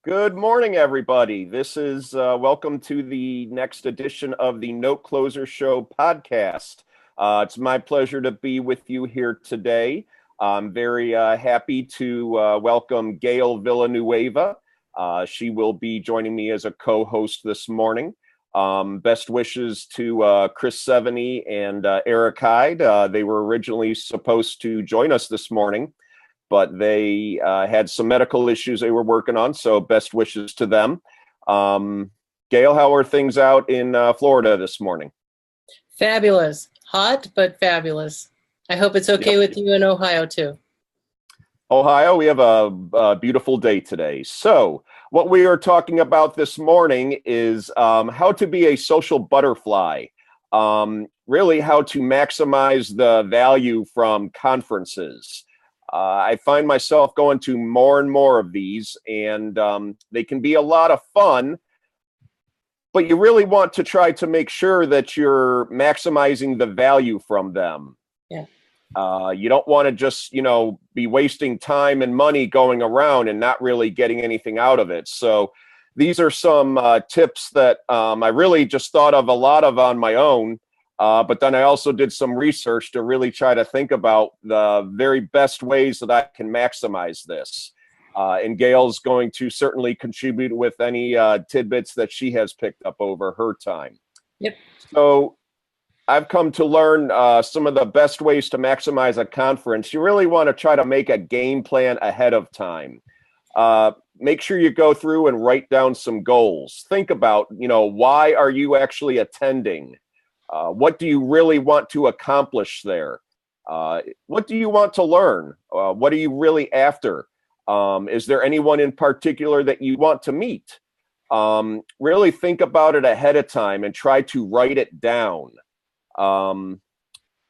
Good morning, everybody. This is welcome to the next edition of the Note Closer Show podcast. It's my pleasure to be with you here today. I'm very happy to welcome Gail Villanueva. She will be joining me as a co-host this morning. Best wishes to Chris Seveny and Eric Hyde. They were originally supposed to join us this morning, but they had some medical issues they were working on, so best wishes to them. Gail, how are things out in Florida this morning? Fabulous. Hot, but fabulous. I hope it's okay with you in Ohio, too. Ohio, we have a beautiful day today. So what we are talking about this morning is how to be a social butterfly, really how to maximize the value from conferences. I find myself going to more and more of these, and they can be a lot of fun, but you really want to try to make sure that you're maximizing the value from them. Yeah. You don't want to just, be wasting time and money going around and not really getting anything out of it. So these are some tips that I really just thought of a lot of on my own. But then I also did some research to really try to think about the very best ways that I can maximize this. And Gail's going to certainly contribute with any tidbits that she has picked up over her time. Yep. So I've come to learn some of the best ways to maximize a conference. You really want to try to make a game plan ahead of time. Make sure you go through and write down some goals. Think about, why are you actually attending? What do you really want to accomplish there? What do you want to learn? What are you really after? Is there anyone in particular that you want to meet? Really think about it ahead of time and try to write it down.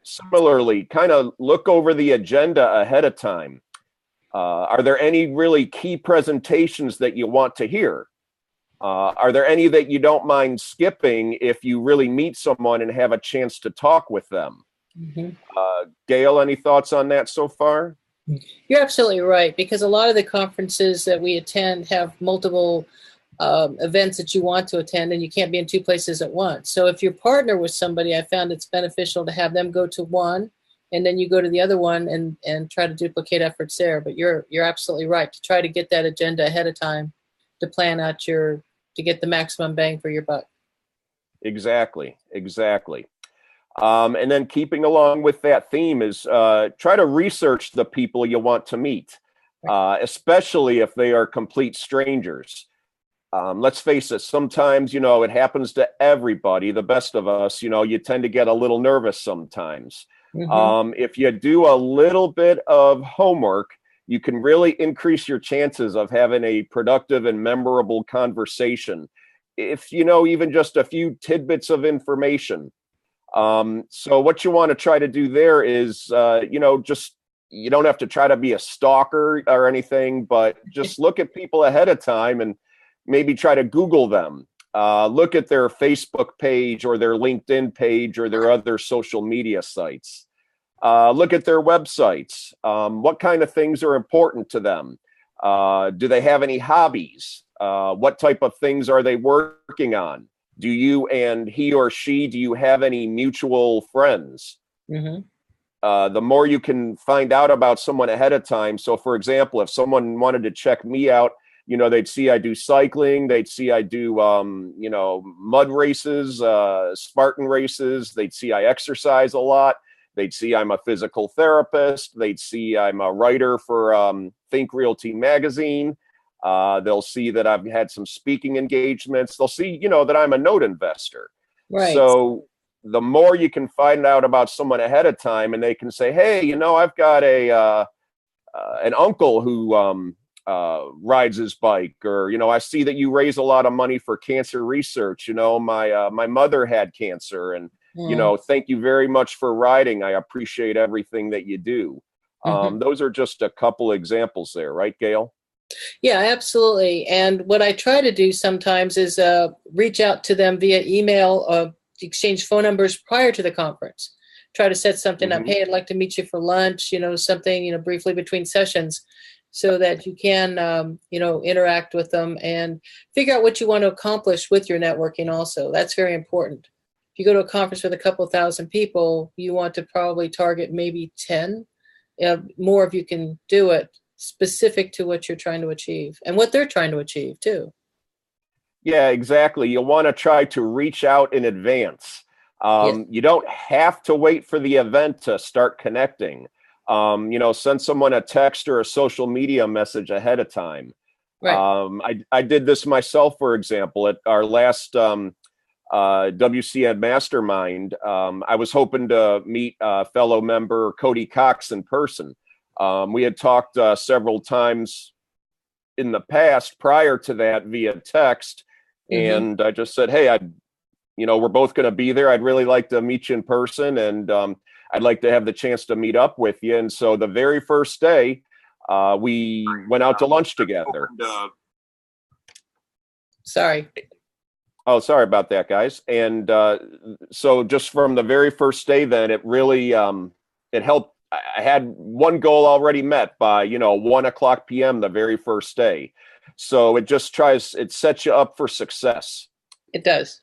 Similarly, kind of look over the agenda ahead of time. Are there any really key presentations that you want to hear? Are there any that you don't mind skipping if you really meet someone and have a chance to talk with them? Mm-hmm. Gail, any thoughts on that so far? You're absolutely right, because a lot of the conferences that we attend have multiple events that you want to attend, and you can't be in two places at once. So if you partner with somebody, I found it's beneficial to have them go to one, and then you go to the other one and try to duplicate efforts there. But you're absolutely right, to try to get that agenda ahead of time to plan out to get the maximum bang for your buck. Exactly. And then keeping along with that theme is try to research the people you want to meet, especially if they are complete strangers. Let's face it, sometimes, it happens to everybody, the best of us, you tend to get a little nervous sometimes. Mm-hmm. If you do a little bit of homework, you can really increase your chances of having a productive and memorable conversation. If even just a few tidbits of information. So what you want to try to do there is, just, you don't have to try to be a stalker or anything, but just look at people ahead of time and maybe try to Google them. Look at their Facebook page or their LinkedIn page or their other social media sites. Look at their websites. What kind of things are important to them? Do they have any hobbies? What type of things are they working on? Do you and he or she, do you have any mutual friends? Mm-hmm. The more you can find out about someone ahead of time. So, for example, if someone wanted to check me out, they'd see I do cycling. They'd see I do, mud races, Spartan races. They'd see I exercise a lot. They'd see I'm a physical therapist. They'd see I'm a writer for Think Realty magazine. They'll see that I've had some speaking engagements. They'll see, that I'm a note investor. Right. So the more you can find out about someone ahead of time, and they can say, hey, I've got an uncle who rides his bike, or, I see that you raise a lot of money for cancer research. My mother had cancer, and thank you very much for riding. I appreciate everything that you do. Mm-hmm. Those are just a couple examples there, right, Gail? Yeah, absolutely. And what I try to do sometimes is reach out to them via email, exchange phone numbers prior to the conference. Try to set something up. Hey, I'd like to meet you for lunch, something, briefly between sessions. so that you can, interact with them and figure out what you want to accomplish with your networking also. That's very important. If you go to a conference with a couple thousand people, you want to probably target maybe 10. More if you can do it specific to what you're trying to achieve and what they're trying to achieve too. Yeah, exactly. You'll want to try to reach out in advance. Yes. You don't have to wait for the event to start connecting. Send someone a text or a social media message ahead of time. Right. I did this myself, for example, at our last WCN Mastermind. I was hoping to meet fellow member Cody Cox in person. We had talked several times in the past prior to that via text. And I just said, hey, we're both going to be there. I'd really like to meet you in person, and I'd like to have the chance to meet up with you. And so the very first day, we went out to lunch together. Sorry. Oh, sorry about that, guys. And so just from the very first day, then it really it helped. I had one goal already met by 1:00 p.m. the very first day. So it sets you up for success. It does.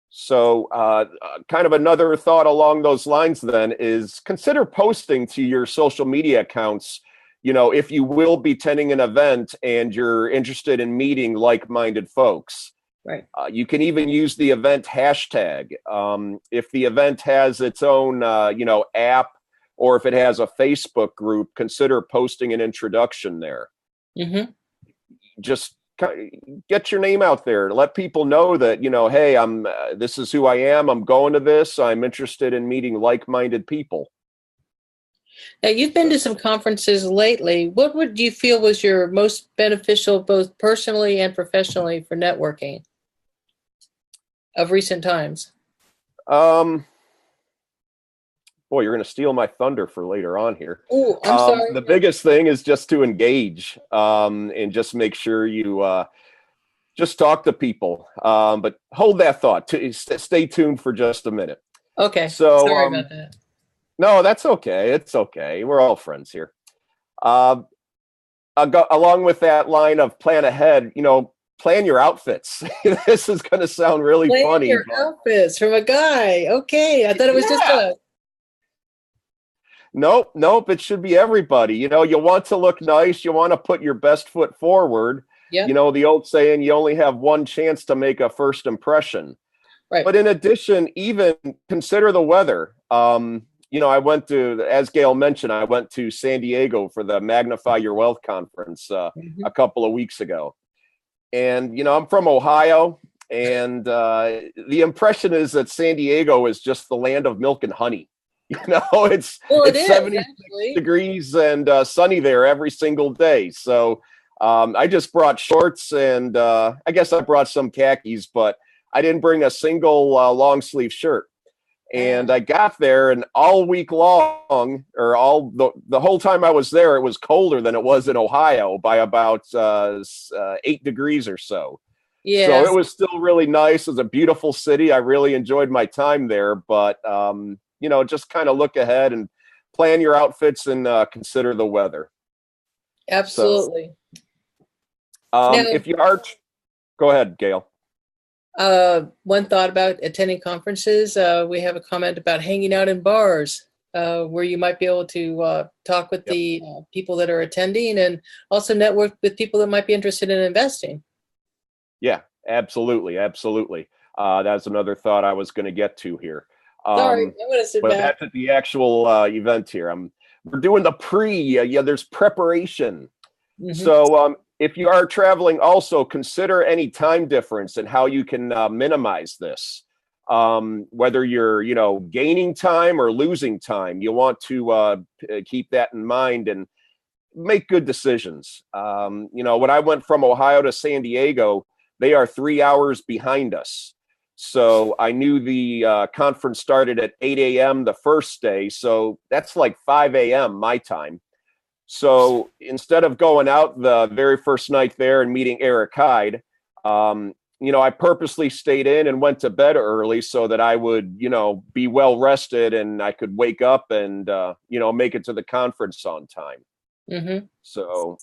So kind of another thought along those lines then is consider posting to your social media accounts, if you will be attending an event and you're interested in meeting like-minded folks. Right. You can even use the event hashtag. If the event has its own, app, or if it has a Facebook group, consider posting an introduction there. Mm-hmm. Just get your name out there. Let people know that, hey, this is who I am. I'm going to this. I'm interested in meeting like-minded people. Now, you've been to some conferences lately. What would you feel was your most beneficial, both personally and professionally, for networking of recent times? Boy, you're going to steal my thunder for later on here. Oh, I'm sorry. The biggest thing is just to engage and just make sure you just talk to people. But hold that thought. Stay tuned for just a minute. Okay. So, sorry about that. No, that's okay. It's okay. We're all friends here. Along with that line of plan ahead, plan your outfits. This is going to sound really funny. Plan your outfits from a guy. Okay. I thought it was just a... Nope. It should be everybody. You want to look nice. You want to put your best foot forward. Yep. The old saying, you only have one chance to make a first impression. Right. But in addition, even consider the weather. I went to, as Gail mentioned, I went to San Diego for the Magnify Your Wealth conference a couple of weeks ago. And, I'm from Ohio. And the impression is that San Diego is just the land of milk and honey. It's 76 degrees and sunny there every single day. So I just brought shorts and I guess I brought some khakis, but I didn't bring a single long sleeve shirt. And I got there, and all week long, or the whole time I was there, it was colder than it was in Ohio by about 8 degrees or so. Yeah. So it was still really nice. It was a beautiful city. I really enjoyed my time there, but just kind of look ahead and plan your outfits and consider the weather. Absolutely. So, if you are, go ahead, Gail. One thought about attending conferences. We have a comment about hanging out in bars where you might be able to talk with the people that are attending and also network with people that might be interested in investing. Yeah, absolutely. That's another thought I was going to get to here. Sorry, I'm going to sit back. That's at the actual event here. We're doing the there's preparation. Mm-hmm. So if you are traveling, also consider any time difference and how you can minimize this. Whether you're, gaining time or losing time, you want to keep that in mind and make good decisions. When I went from Ohio to San Diego, they are 3 hours behind us. So I knew the conference started at 8 a.m. the first day. So that's like 5 a.m. my time. So instead of going out the very first night there and meeting Eric Hyde, I purposely stayed in and went to bed early so that I would, be well rested and I could wake up and, make it to the conference on time. Mm-hmm. So,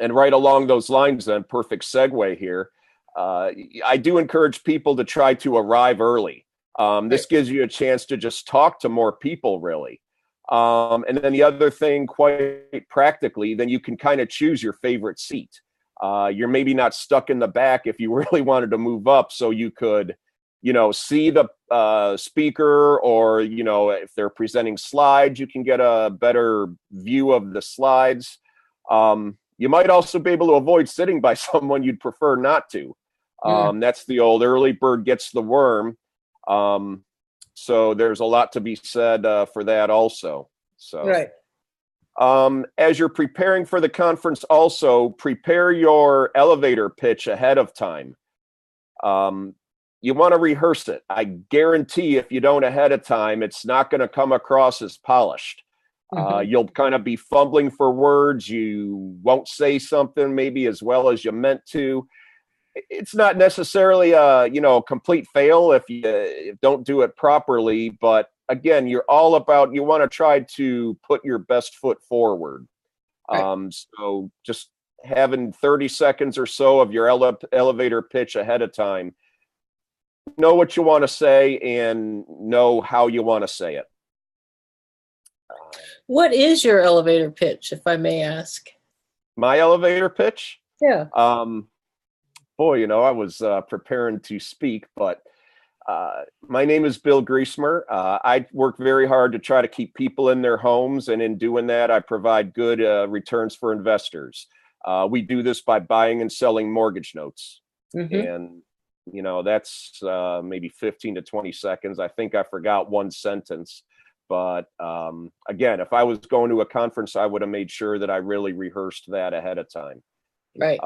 and right along those lines, then, perfect segue here. I do encourage people to try to arrive early. This Right. gives you a chance to just talk to more people, really. And then the other thing, quite practically, then you can kind of choose your favorite seat. You're maybe not stuck in the back if you really wanted to move up, so you could, see the speaker, or, if they're presenting slides, you can get a better view of the slides. You might also be able to avoid sitting by someone you'd prefer not to. Mm. That's the old early bird gets the worm. So there's a lot to be said for that also. So Right. as you're preparing for the conference, also prepare your elevator pitch ahead of time. You want to rehearse it. I guarantee if you don't ahead of time, it's not going to come across as polished. Mm-hmm. You'll kind of be fumbling for words. You won't say something maybe as well as you meant to. It's not necessarily a complete fail if you don't do it properly, but again, you want to try to put your best foot forward. Right. So just having 30 seconds or so of your elevator pitch ahead of time, know what you want to say and know how you want to say it. What is your elevator pitch, if I may ask? My elevator pitch? Yeah. Boy, I was preparing to speak, but my name is Bill Griesmer. I work very hard to try to keep people in their homes, and in doing that, I provide good returns for investors. We do this by buying and selling mortgage notes. Mm-hmm. And, that's maybe 15 to 20 seconds. I think I forgot one sentence. But again, if I was going to a conference, I would have made sure that I really rehearsed that ahead of time. Right.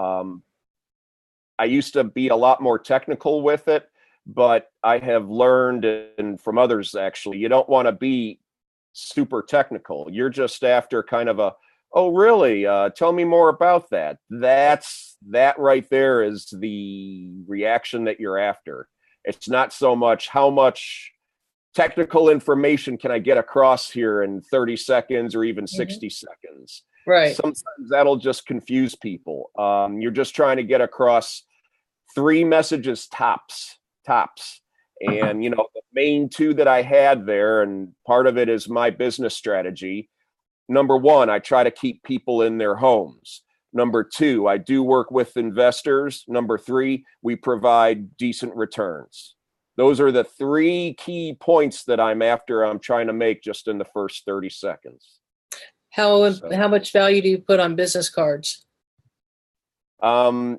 I used to be a lot more technical with it, but I have learned, and from others actually, you don't want to be super technical. You're just after kind of oh, really? Tell me more about that. That right there is the reaction that you're after. It's not so much how much technical information can I get across here in 30 seconds or even Mm-hmm. 60 seconds. Right. Sometimes that'll just confuse people. You're just trying to get across 3 messages tops. And the main 2 that I had there, and part of it is my business strategy. Number 1, I try to keep people in their homes. Number 2, I do work with investors. Number 3, we provide decent returns. Those are the 3 key points that I'm trying to make just in the first 30 seconds. How much value do you put on business cards? I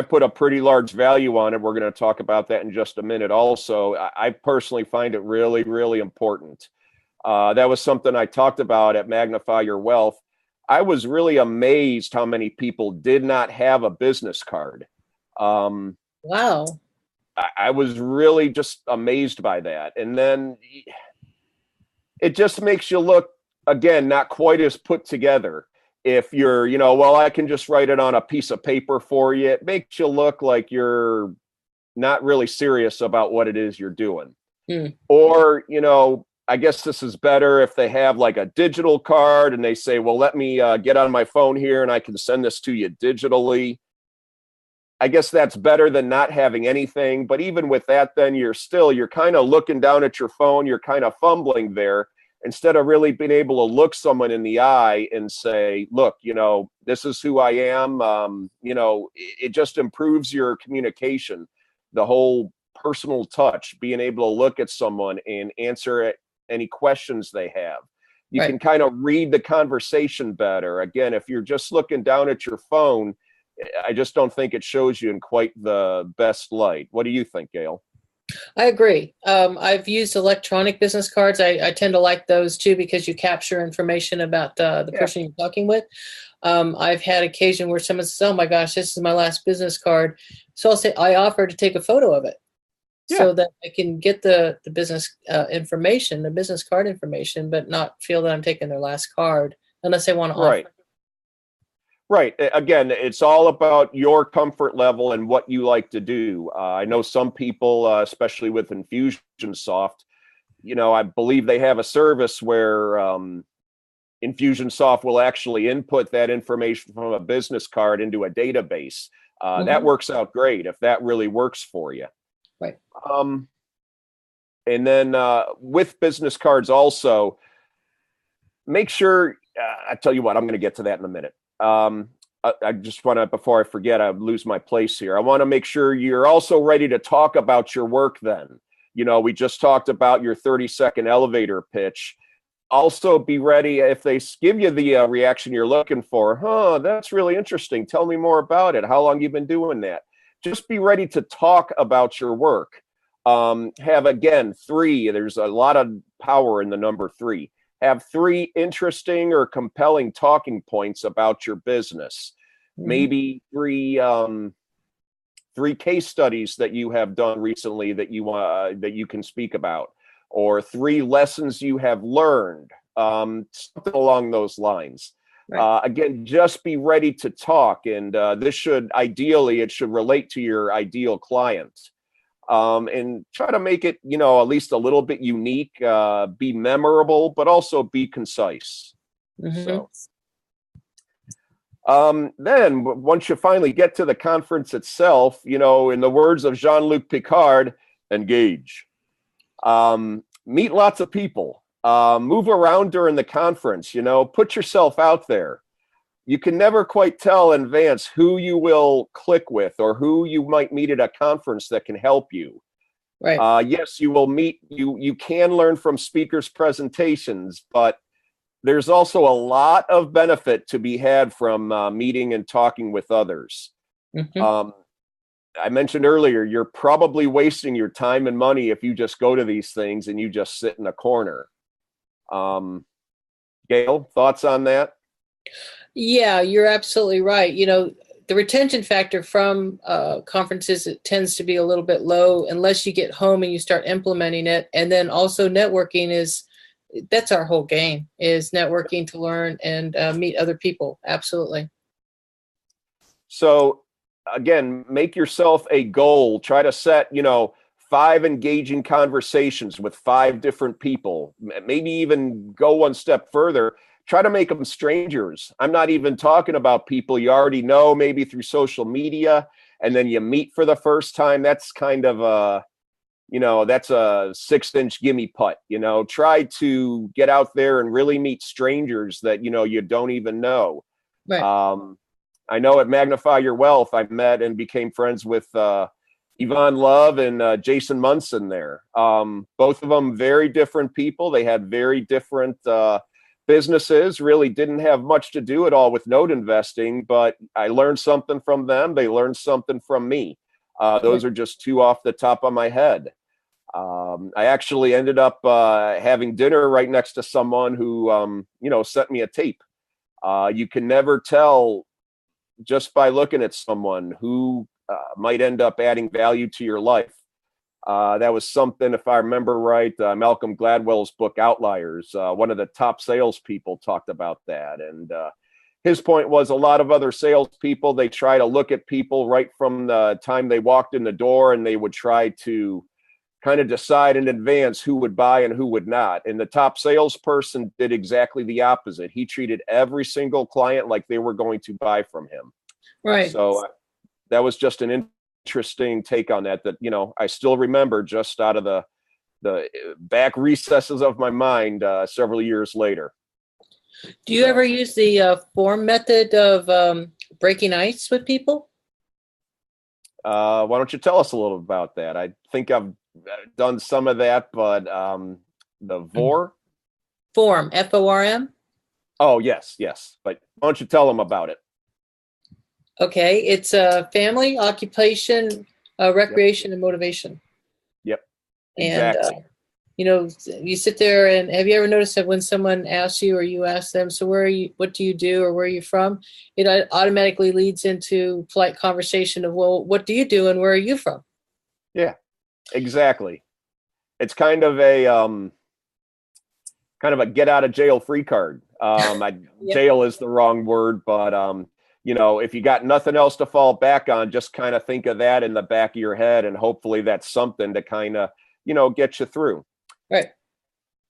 put a pretty large value on it. We're going to talk about that in just a minute. Also, I personally find it really, really important. That was something I talked about at Magnify Your Wealth. I was really amazed how many people did not have a business card. Wow. I was really just amazed by that. And then it just makes you look, again, not quite as put together. If you're, well, I can just write it on a piece of paper for you, it makes you look like you're not really serious about what it is you're doing. Mm. Or, I guess this is better if they have like a digital card and they say, well, let me get on my phone here and I can send this to you digitally. I guess that's better than not having anything. But even with that, then you're kind of looking down at your phone. You're kind of fumbling there instead of really being able to look someone in the eye and say, look, this is who I am. It just improves your communication, the whole personal touch, being able to look at someone and answer any questions they have. You Right. can kind of read the conversation better. Again, if you're just looking down at your phone, I just don't think it shows you in quite the best light. What do you think, Gail? I agree. I've used electronic business cards. I tend to like those too because you capture information about the person you're talking with. I've had occasion where someone says, "Oh my gosh, this is my last business card," so I offer to take a photo of it so that I can get the business information, the business card information, but not feel that I'm taking their last card unless they want to offer. Right. Again, it's all about your comfort level and what you like to do. I know some people, especially with Infusionsoft, I believe they have a service where Infusionsoft will actually input that information from a business card into a database. That works out great if that really works for you. Right. And then with business cards also, make sure, I tell you what, I'm going to get to that in a minute. I just want to, before I forget, I lose my place here. I want to make sure you're also ready to talk about your work then. You know, we just talked about your 30-second elevator pitch. Also be ready if they give you the reaction you're looking for. That's really interesting. Tell me more about it. How long you been doing that? Just be ready to talk about your work. Have, again, 3. There's a lot of power in the number 3. Have 3 interesting or compelling talking points about your business. Maybe 3 case studies that you have done recently that you can speak about, or 3 lessons you have learned, something along those lines. Right. Again, just be ready to talk, and this should relate to your ideal client. And try to make it, at least a little bit unique, be memorable, but also be concise. So, then once you finally get to the conference itself, in the words of Jean-Luc Picard, engage. Meet lots of people, move around during the conference, put yourself out there. You can never quite tell in advance who you will click with or who you might meet at a conference that can help you. Right. Yes, you will meet, you can learn from speakers' presentations, but there's also a lot of benefit to be had from meeting and talking with others. I mentioned earlier, you're probably wasting your time and money if you just go to these things and you just sit in a corner. Gail, thoughts on that? Yeah, you're absolutely right. The retention factor from conferences, it tends to be a little bit low unless you get home and you start implementing it. And then also networking that's our whole game, is networking to learn and meet other people. Absolutely. So again, make yourself a goal. Try to set, 5 engaging conversations with 5 different people. Maybe even go one step further. Try to make them strangers. I'm not even talking about people you already know, maybe through social media, and then you meet for the first time. That's kind of that's a 6-inch gimme putt. Try to get out there and really meet strangers that, you don't even know. Right. I know at Magnify Your Wealth, I met and became friends with Yvonne Love and Jason Munson there. Both of them very different people. They had very different businesses, really didn't have much to do at all with note investing, but I learned something from them. They learned something from me. Those are just 2 off the top of my head. I actually ended up having dinner right next to someone who, sent me a tape. You can never tell just by looking at someone who might end up adding value to your life. That was something, if I remember right, Malcolm Gladwell's book Outliers, one of the top salespeople talked about that. And his point was a lot of other salespeople, they try to look at people right from the time they walked in the door, and they would try to kind of decide in advance who would buy and who would not. And the top salesperson did exactly the opposite. He treated every single client like they were going to buy from him. Right. So that was just an interesting take on that, I still remember just out of the back recesses of my mind several years later. Do you ever use the form method of breaking ice with people? Why don't you tell us a little about that? I think I've done some of that, but the VOR? Form, F-O-R-M? Oh, yes. But why don't you tell them about it? Okay, it's family, occupation, recreation, and motivation. Yep, exactly. And, you sit there, and have you ever noticed that when someone asks you or you ask them, so where are you, what do you do, or where are you from? It automatically leads into polite conversation of, well, what do you do and where are you from? Yeah, exactly. It's kind of a get out of jail free card. Yep. Jail is the wrong word, but if you got nothing else to fall back on, just kind of think of that in the back of your head, and hopefully that's something to kind of, get you through. Right.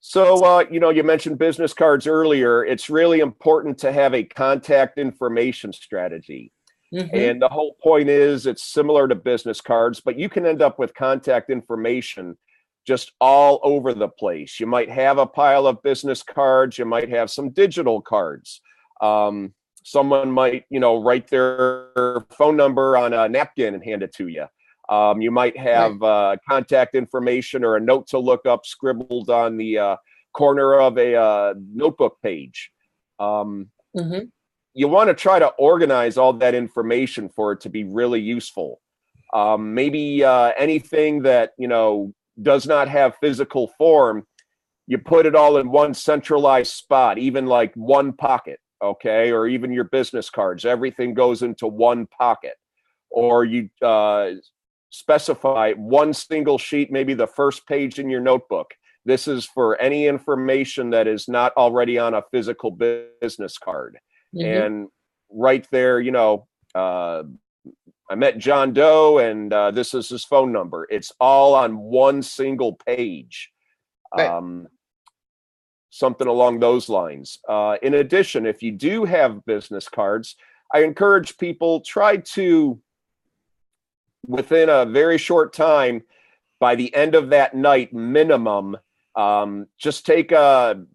So, you mentioned business cards earlier. It's really important to have a contact information strategy. Mm-hmm. And the whole point is it's similar to business cards, but you can end up with contact information just all over the place. You might have a pile of business cards, you might have some digital cards. Um, Someone might, write their phone number on a napkin and hand it to you. You might Right. have contact information or a note to look up scribbled on the corner of a notebook page. Um, Mm-hmm. you want to try to organize all that information for it to be really useful. Maybe anything that does not have physical form, you put it all in one centralized spot, even like one pocket, okay, or even your business cards. Everything goes into one pocket, or you specify one single sheet, maybe the first page in your notebook. This is for any information that is not already on a physical business card. Mm-hmm. And right there, I met John Doe and this is his phone number. It's all on one single page. Right. Something along those lines. In addition, if you do have business cards, I encourage people try to, within a very short time, by the end of that night, minimum, just take 1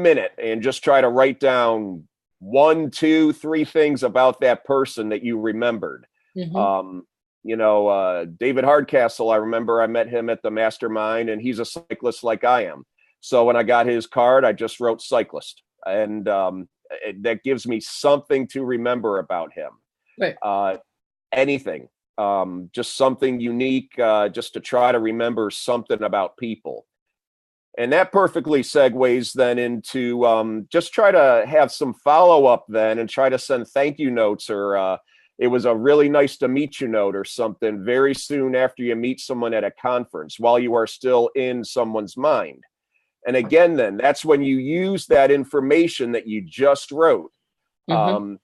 minute and just try to write down 1, 2, 3 things about that person that you remembered. Mm-hmm. David Hardcastle, I remember I met him at the Mastermind, and he's a cyclist like I am. So when I got his card, I just wrote cyclist, and that gives me something to remember about him. Right. Anything, just something unique, just to try to remember something about people. And that perfectly segues then into just try to have some follow-up then and try to send thank you notes or it was a really nice to meet you note or something very soon after you meet someone at a conference while you are still in someone's mind. And again, then that's when you use that information that you just wrote. Mm-hmm.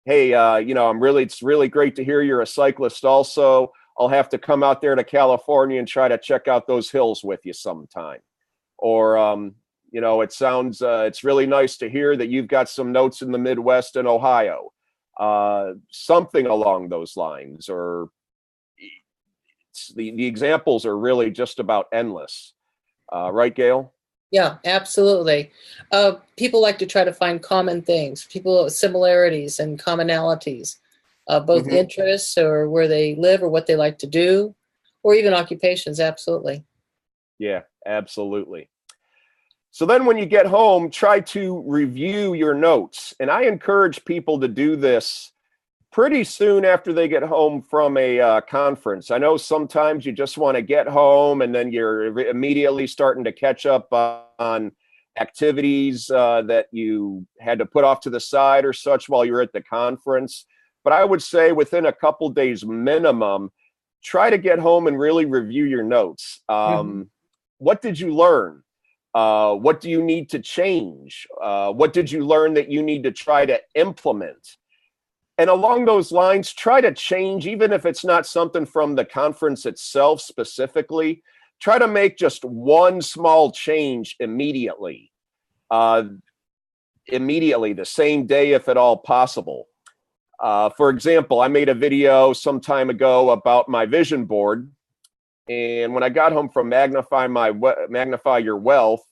Hey, it's really great to hear you're a cyclist also. I'll have to come out there to California and try to check out those hills with you sometime. Or, it's really nice to hear that you've got some notes in the Midwest and Ohio. Something along those lines. Or the examples are really just about endless. Right, Gail? Yeah, absolutely. People like to try to find common things, similarities and commonalities, both Mm-hmm. interests or where they live or what they like to do, or even occupations. Absolutely. Yeah, absolutely. So then when you get home, try to review your notes. And I encourage people to do this pretty soon after they get home from a conference. I know sometimes you just want to get home and then you're immediately starting to catch up on activities that you had to put off to the side or such while you're at the conference. But I would say within a couple days minimum, try to get home and really review your notes. Mm-hmm. What did you learn? What do you need to change? What did you learn that you need to try to implement? And along those lines, try to change, even if it's not something from the conference itself specifically, try to make just one small change immediately. The same day, if at all possible. For example, I made a video some time ago about my vision board. And when I got home from Magnify Your Wealth,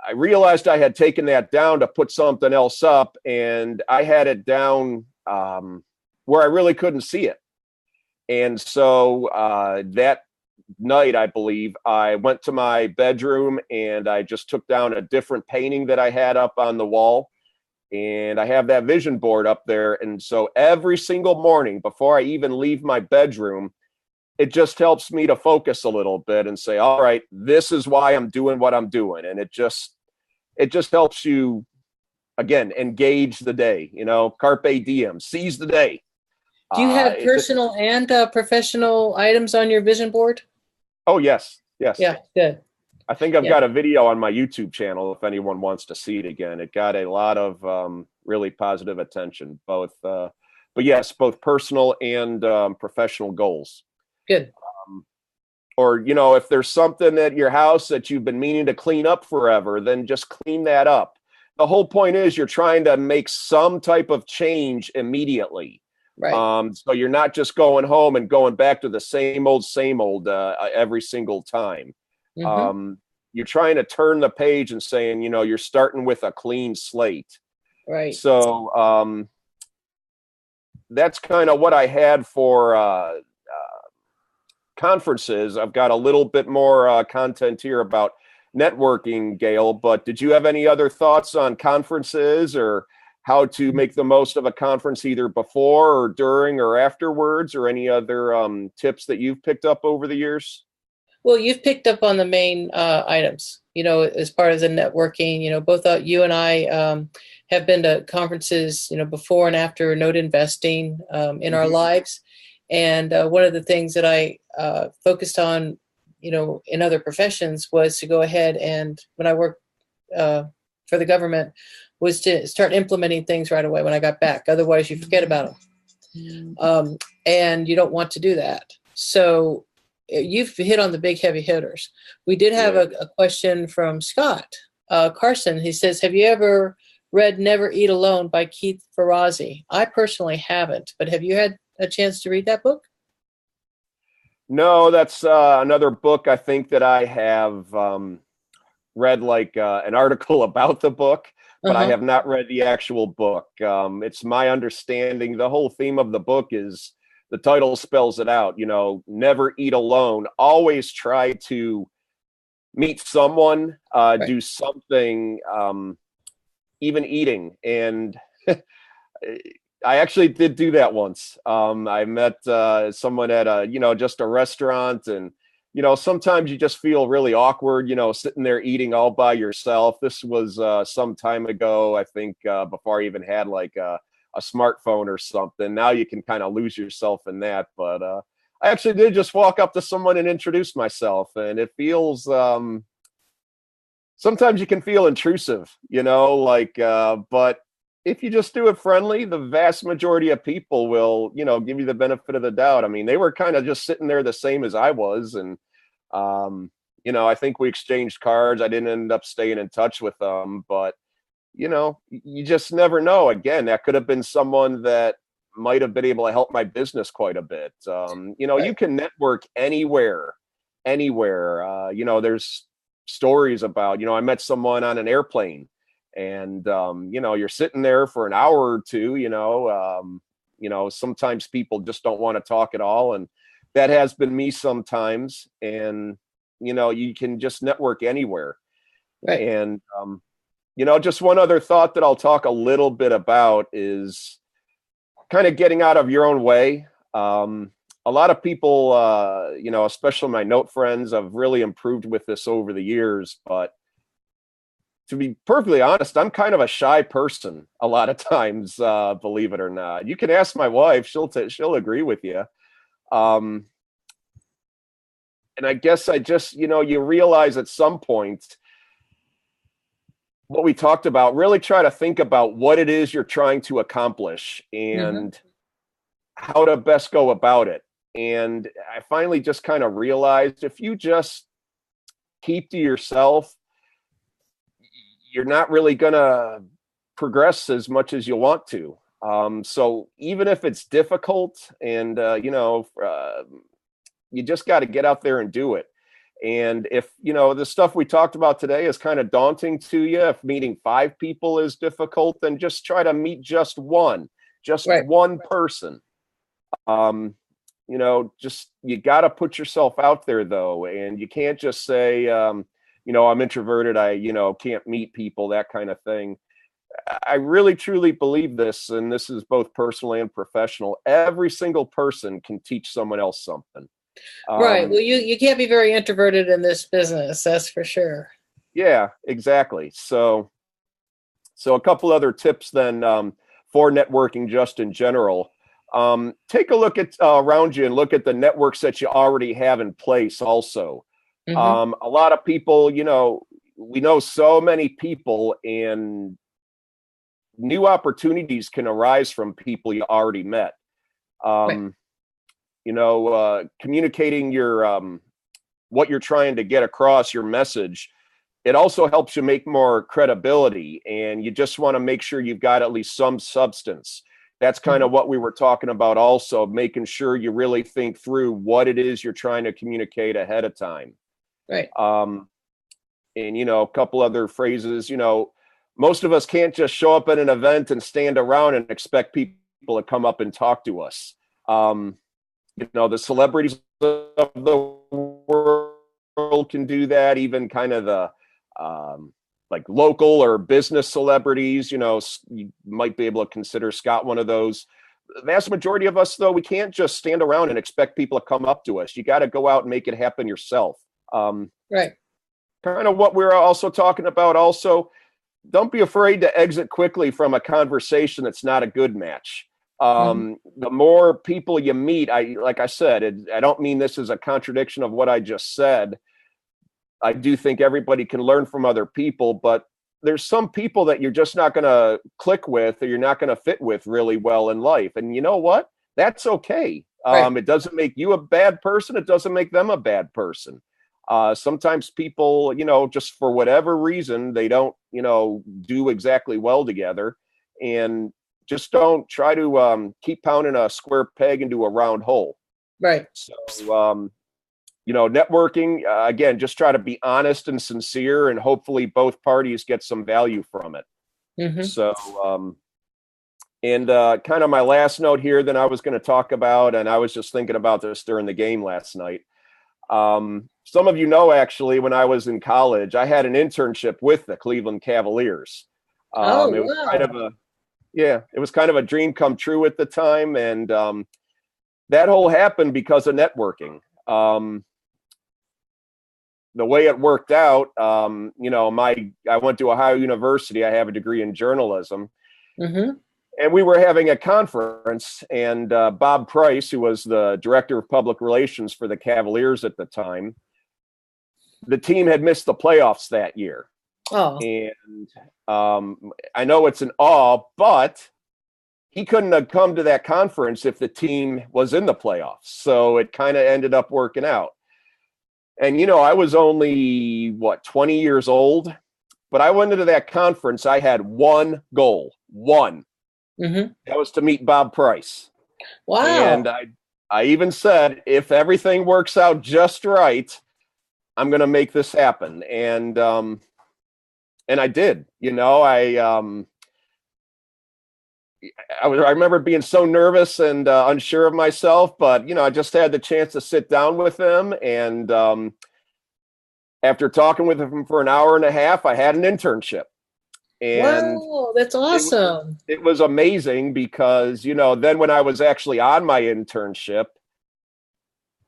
I realized I had taken that down to put something else up, and I had it down where I really couldn't see it. And so that night, I believe, I went to my bedroom and I just took down a different painting that I had up on the wall. And I have that vision board up there. And so every single morning before I even leave my bedroom, it just helps me to focus a little bit and say, all right, this is why I'm doing what I'm doing. And it just helps you, again, engage the day, carpe diem, seize the day. Do you have personal and professional items on your vision board? Oh, yes. Yeah, good. I think I've got a video on my YouTube channel if anyone wants to see it again. It got a lot of really positive attention, but yes, both personal and professional goals. Good. Or, if there's something at your house that you've been meaning to clean up forever, then just clean that up. The whole point is you're trying to make some type of change immediately. Right. So you're not just going home and going back to the same old every single time. Mm-hmm. You're trying to turn the page and saying, you're starting with a clean slate. Right. So that's kind of what I had for conferences. I've got a little bit more content here about networking, Gail, but did you have any other thoughts on conferences or how to make the most of a conference either before or during or afterwards, or any other tips that you've picked up over the years? Well, you've picked up on the main items, as part of the networking. Both you and I have been to conferences, before and after note investing in our lives. And one of the things that I focused on, in other professions was to go ahead and, when I worked for the government, was to start implementing things right away when I got back. Otherwise, you forget about them. And you don't want to do that. So you've hit on the big heavy hitters. We did have a question from Scott Carson. He says, have you ever read Never Eat Alone by Keith Ferrazzi? I personally haven't, but have you had a chance to read that book? No, that's another book I think that I have read, like an article about the book, but I have not read the actual book. It's my understanding the whole theme of the book is, the title spells it out, never eat alone. Always try to meet someone, do something, even eating. And I actually did do that once. I met someone at just a restaurant, and sometimes you just feel really awkward, sitting there eating all by yourself. This was some time ago, I think, before I even had like a smartphone or something. Now you can kind of lose yourself in that. But I actually did just walk up to someone and introduce myself, and it feels sometimes you can feel intrusive, but if you just do it friendly, the vast majority of people will, give you the benefit of the doubt. I mean, they were kind of just sitting there the same as I was. And, I think we exchanged cards. I didn't end up staying in touch with them, but, you just never know. Again, that could have been someone that might have been able to help my business quite a bit. You can network anywhere. There's stories about, I met someone on an airplane, and you're sitting there for an hour or two. Sometimes people just don't want to talk at all, and that has been me sometimes. And you can just network anywhere. Right. And just one other thought that I'll talk a little bit about is kind of getting out of your own way. A lot of people, especially my note friends, have really improved with this over the years, but to be perfectly honest, I'm kind of a shy person a lot of times, believe it or not. You can ask my wife; she'll agree with you. And I guess I just, you realize at some point what we talked about. Really try to think about what it is you're trying to accomplish and how to best go about it. And I finally just kind of realized if you just keep to yourself, you're not really going to progress as much as you want to. So even if it's difficult and, you just got to get out there and do it. And if, the stuff we talked about today is kind of daunting to you, if meeting 5 people is difficult, then just try to meet just one person. Just, you got to put yourself out there though. And you can't just say, I'm introverted, I, can't meet people, that kind of thing. I really truly believe this, and this is both personal and professional. Every single person can teach someone else something. Right. Well, you can't be very introverted in this business, that's for sure. Yeah, exactly. So a couple other tips then, for networking just in general. Take a look at around you and look at the networks that you already have in place also. A lot of people, we know so many people, and new opportunities can arise from people you already met. Communicating your what you're trying to get across, your message, it also helps you make more credibility, and you just want to make sure you've got at least some substance. That's kind of what we were talking about also, making sure you really think through what it is you're trying to communicate ahead of time. Right. And, a couple other phrases, most of us can't just show up at an event and stand around and expect people to come up and talk to us. The celebrities of the world can do that, even kind of the like local or business celebrities, you might be able to consider Scott one of those. The vast majority of us, though, we can't just stand around and expect people to come up to us. You got to go out and make it happen yourself. Right. Kind of what we're also talking about. Also, don't be afraid to exit quickly from a conversation that's not a good match. The more people you meet, like I said, I don't mean this as a contradiction of what I just said. I do think everybody can learn from other people, but there's some people that you're just not going to click with, or you're not going to fit with really well in life. And you know what? That's okay. Right. It doesn't make you a bad person. It doesn't make them a bad person. Sometimes people, just for whatever reason, they don't, do exactly well together, and just don't try to keep pounding a square peg into a round hole. Right. So, networking, again, just try to be honest and sincere, and hopefully both parties get some value from it. So, and kind of my last note here that I was going to talk about, and I was just thinking about this during the game last night. Some of actually, when I was in college, I had an internship with the Cleveland Cavaliers. It was kind of a dream come true at the time. And that whole happened because of networking. The way it worked out, I went to Ohio University. I have a degree in journalism. And we were having a conference, and Bob Price, who was the director of public relations for the Cavaliers at the time, the team had missed the playoffs that year. Oh. And I know it's an awe, but he couldn't have come to that conference if the team was in the playoffs. So it kind of ended up working out. And, I was only, 20 years old, but I went into that conference. I had one goal, one. That was to meet Bob Price. Wow. And I even said, if everything works out just right, I'm going to make this happen. And I did. I remember being so nervous and unsure of myself, but I just had the chance to sit down with him, and after talking with him for an hour and a half, I had an internship. And wow, that's awesome. It was amazing because, then when I was actually on my internship,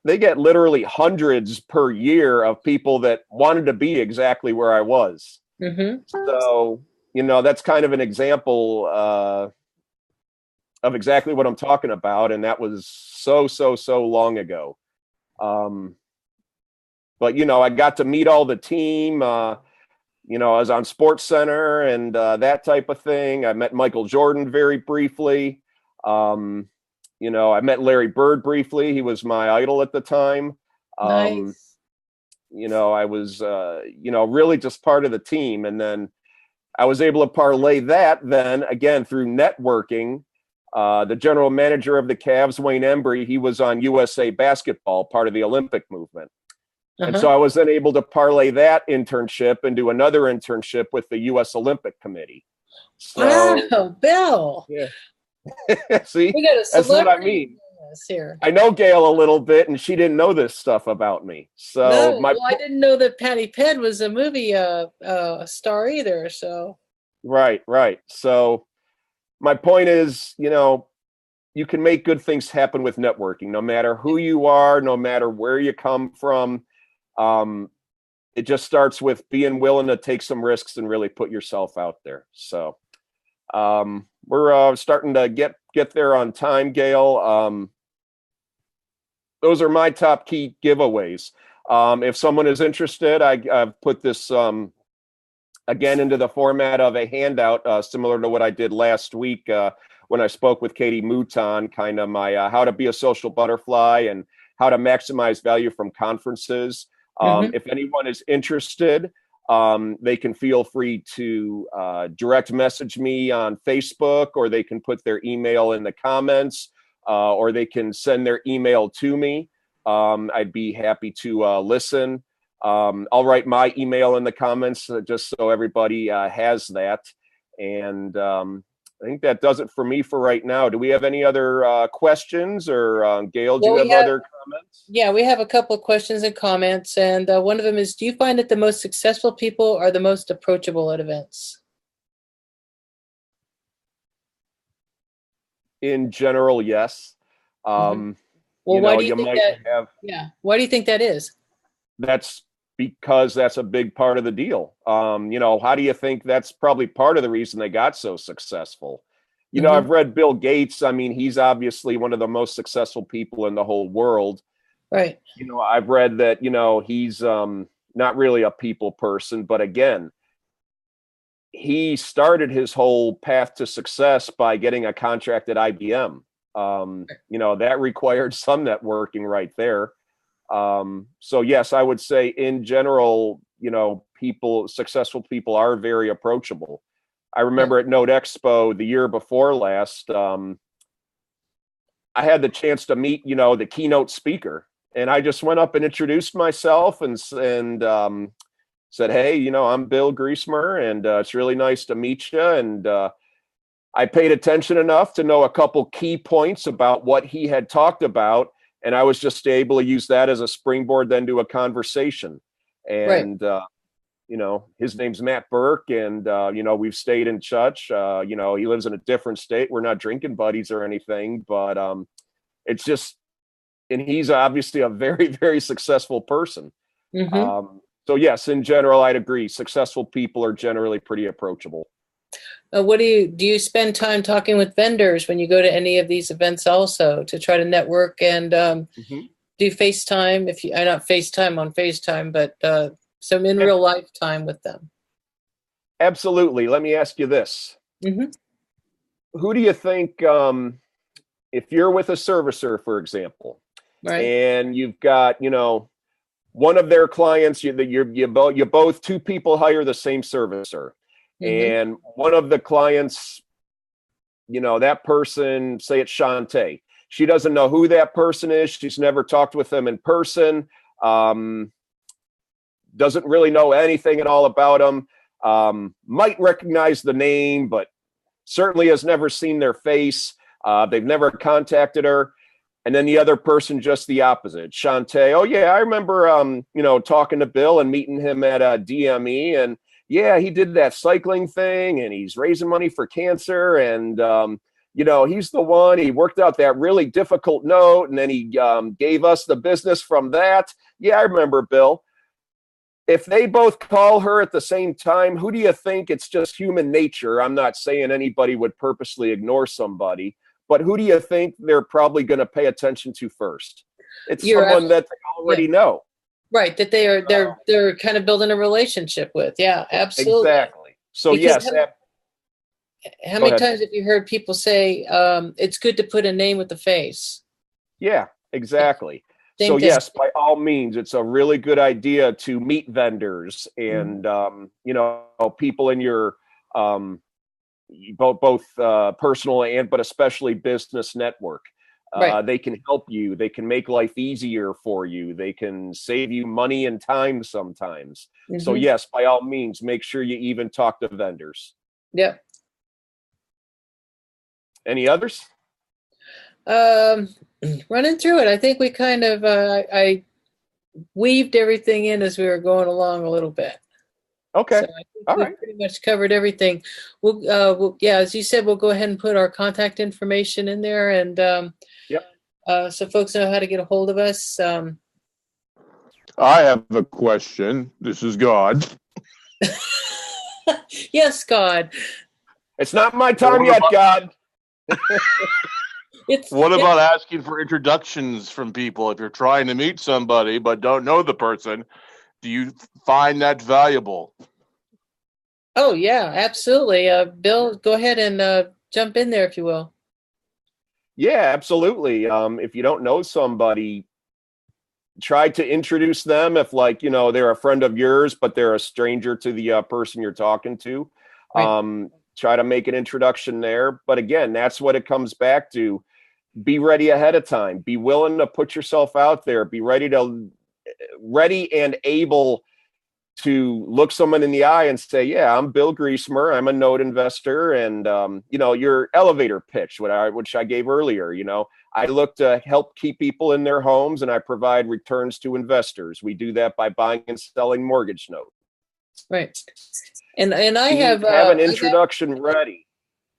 they get literally hundreds per year of people that wanted to be exactly where I was. So, that's kind of an example of exactly what I'm talking about. And that was so long ago. But, I got to meet all the team. I was on Sports Center and that type of thing. I met Michael Jordan very briefly. I met Larry Bird briefly. He was my idol at the time. Nice. I was, really just part of the team. And then I was able to parlay that then again through networking. The general manager of the Cavs, Wayne Embry, he was on USA Basketball, part of the Olympic movement. And so I was then able to parlay that internship into another internship with the U.S. Olympic Committee. So, wow, Bill. Yeah. See, we got a that's what I mean. Here. I know Gail a little bit, and she didn't know this stuff about me. So I didn't know that Patty Penn was a movie star either. So right. So my point is, you can make good things happen with networking, no matter who you are, no matter where you come from. It just starts with being willing to take some risks and really put yourself out there. So we're starting to get there on time, Gail. Those are my top key giveaways. If someone is interested, I've put this again into the format of a handout, similar to what I did last week when I spoke with Katie Mouton, kind of my how to be a social butterfly and how to maximize value from conferences. Mm-hmm. If anyone is interested, they can feel free to direct message me on Facebook, or they can put their email in the comments, or they can send their email to me. I'd be happy to listen. I'll write my email in the comments just so everybody has that. And I think that does it for me for right now. Do we have any other questions, or Gail, do you have other comments? Yeah, we have a couple of questions and comments, and one of them is, do you find that the most successful people are the most approachable at events? In general, yes. Mm-hmm. Well, You why know, do you you think might that? have, Yeah, why do you think that is? that's because that's a big part of the deal. You know, how do you think that's probably part of the reason they got so successful? You know, Mm-hmm. I've read Bill Gates. I mean, he's obviously one of the most successful people in the whole world. Right. You know, I've read that, you know, he's not really a people person, but again, he started his whole path to success by getting a contract at IBM. You know, that required some networking right there. So yes, I would say in general, you know, successful people are very approachable. I Yeah. remember at Node Expo the year before last, I had the chance to meet, you know, the keynote speaker, and I just went up and introduced myself and said, "Hey, you know, I'm Bill Griesmer, and it's really nice to meet you." And I paid attention enough to know a couple key points about what he had talked about, and I was just able to use that as a springboard then to a conversation. Right. And you know, his name's Matt Burke, and you know, we've stayed in touch. You know, he lives in a different state. We're not drinking buddies or anything, but it's just, and he's obviously a very, very successful person. Mm-hmm. So yes, in general, I'd agree. Successful people are generally pretty approachable. What do you spend time talking with vendors when you go to any of these events also to try to network and Mhm. do FaceTime if you, I not FaceTime on FaceTime, but some in real life time with them? Absolutely. Let me ask you this. Mm-hmm. Who do you think, if you're with a servicer, for example, Right. and you've got, you know, one of their clients, you both, two people hire the same servicer, Mm-hmm. and one of the clients, you know, that person, say it's Shantae, she doesn't know who that person is. She's never talked with them in person. Um, doesn't really know anything at all about them. Might recognize the name, but certainly has never seen their face. They've never contacted her. And then the other person, just the opposite. Shantae, oh yeah, I remember, you know, talking to Bill and meeting him at DME, and yeah, he did that cycling thing, and he's raising money for cancer, and you know, he's the one. He worked out that really difficult note, and then he gave us the business from that. Yeah, I remember Bill. If they both call her at the same time, who do you think? It's just human nature. I'm not saying anybody would purposely ignore somebody, but who do you think they're probably going to pay attention to first? It's You're someone abs- that they yeah, already know. right. That they're kind of building a relationship with. Yeah, absolutely. Exactly. So Because yes, how go many ahead. times have you heard people say it's good to put a name with the face? Yeah, exactly. Same So thing. yes, by all means, it's a really good idea to meet vendors and you know, people in your um, both personal and but especially business network. Right. They can help you. They can make life easier for you. They can save you money and time sometimes. So Mm-hmm. yes, by all means, make sure you even talk to vendors. Yep. Any others? Um, Running through it, I think we kind of I weaved everything in as we were going along a little bit. So Okay. I think All right. we've pretty much covered everything. Yeah, as you said, we'll go ahead and put our contact information in there, and Yep. so folks know how to get a hold of us. I have a question. This is God. Yes, God. It's not my Well, time yet, God. What about asking for introductions from people? If you're trying to meet somebody but don't know the person, do you find that valuable? Oh yeah, absolutely. Bill, go ahead and jump in there if you will. Yeah, absolutely. If you don't know somebody, try to introduce them if, like, they're a friend of yours, but they're a stranger to the person you're talking to. Right. Try to make an introduction there. But again, that's what it comes back to. Be ready ahead of time. Be willing to put yourself out there. Be ready and able to look someone in the eye and say, yeah, I'm Bill Griesmer. I'm a note investor. And, your elevator pitch, which I gave earlier, I look to help keep people in their homes, and I provide returns to investors. We do that by buying and selling mortgage notes. Right. And I have an introduction ready.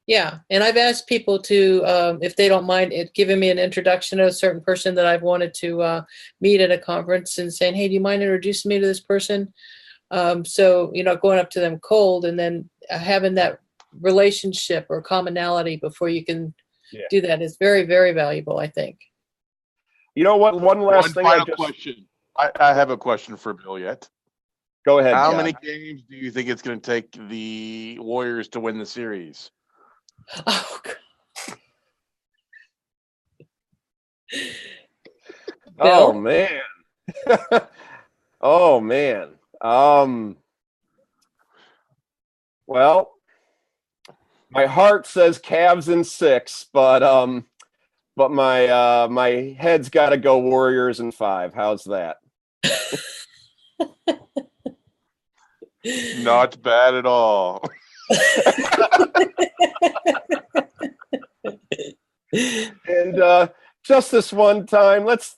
Yeah. And I've asked people to, if they don't mind giving me an introduction to a certain person that I've wanted to meet at a conference, and saying, hey, do you mind introducing me to this person? So, going up to them cold and then having that relationship or commonality before you can do that is very, very valuable, I think. You know what? One final question. I have a question for Bill yet. Go ahead. How many games do you think it's going to take the Warriors to win the series? Oh, God. Oh, man. Oh, man. Well, my heart says Cavs in 6, but my head's got to go Warriors in 5. How's that? Not bad at all. And just this one time, let's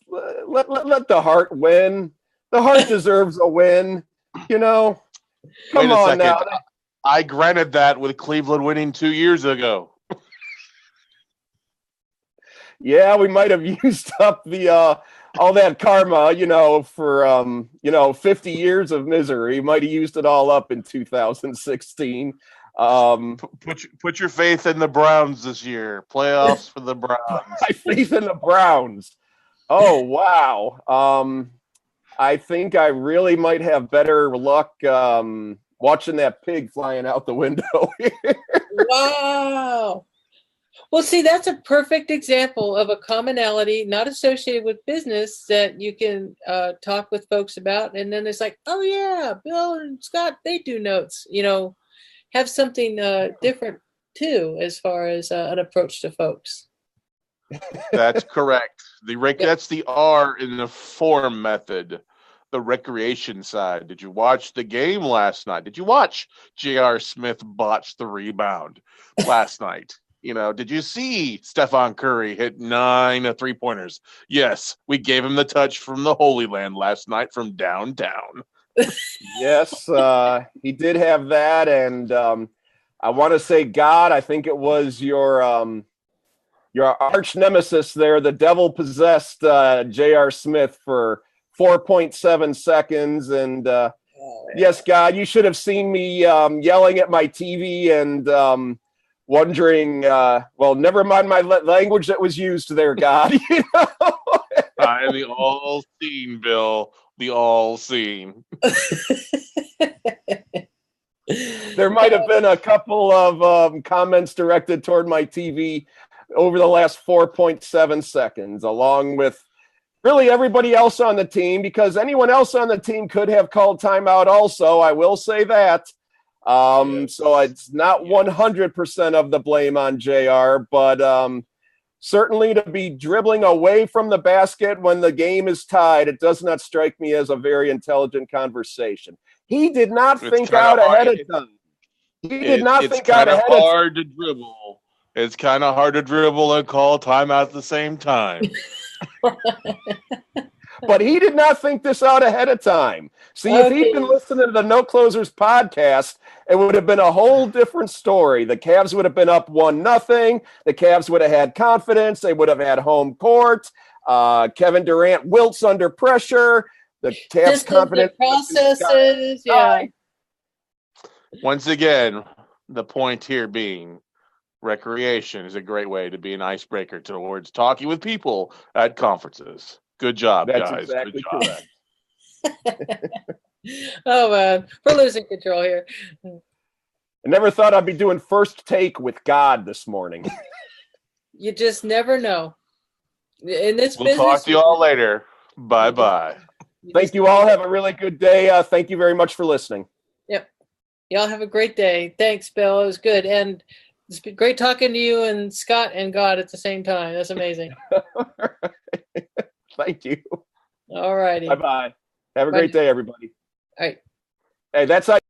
let the heart win. The heart deserves a win. Come on now. I granted that with Cleveland winning 2 years ago. Yeah, we might have used up the all that karma, for 50 years of misery. Might have used it all up in 2016. Put your faith in the Browns this year. Playoffs for the Browns. My faith in the Browns. Oh, wow. I think I really might have better luck watching that pig flying out the window. Wow. Well, see, that's a perfect example of a commonality not associated with business that you can talk with folks about. And then it's like, oh, yeah, Bill and Scott, they do notes, have something different, too, as far as an approach to folks. That's correct. That's the R in the form method, the recreation side. Did you watch the game last night? Did you watch J.R. Smith botch the rebound last night? Did you see Stephon Curry hit 9 3-pointers? Yes, we gave him the touch from the Holy Land last night from downtown. Yes, he did have that. And I want to say, God, I think it was your arch nemesis there, the devil-possessed J.R. Smith for 4.7 seconds. And yes, God, you should have seen me yelling at my TV and wondering, well, never mind my language that was used there, God. I am the all-seen, Bill. The all-seen. There might have been a couple of comments directed toward my TV over the last 4.7 seconds, along with really everybody else on the team, because anyone else on the team could have called timeout also. I will say that. So it's not 100% of the blame on JR, but certainly to be dribbling away from the basket when the game is tied, it does not strike me as a very intelligent conversation. He did not think out ahead of time. He did not think out ahead of time. It's hard to dribble. It's kind of hard to dribble and call timeout at the same time. But he did not think this out ahead of time. See, if he'd been listening to the No Closers podcast, it would have been a whole different story. The Cavs would have been up 1-0. The Cavs would have had confidence. They would have had home court. Kevin Durant wilts under pressure. The Cavs' confidence processes. Yeah. Once again, the point here being recreation is a great way to be an icebreaker towards talking with people at conferences. Good job, That's guys. Exactly Good job. Correct. Oh, man. We're losing control here. I never thought I'd be doing First Take with God this morning. You just never know. In this we'll business, talk to you all later. Bye-bye. Thank you all. Have a really good day. Thank you very much for listening. Yep. Y'all have a great day. Thanks, Bill. It was good. And it's been great talking to you and Scott and God at the same time. That's amazing. Thank you. All righty. Bye-bye. Have a great day, everybody. All right. Hey, that's how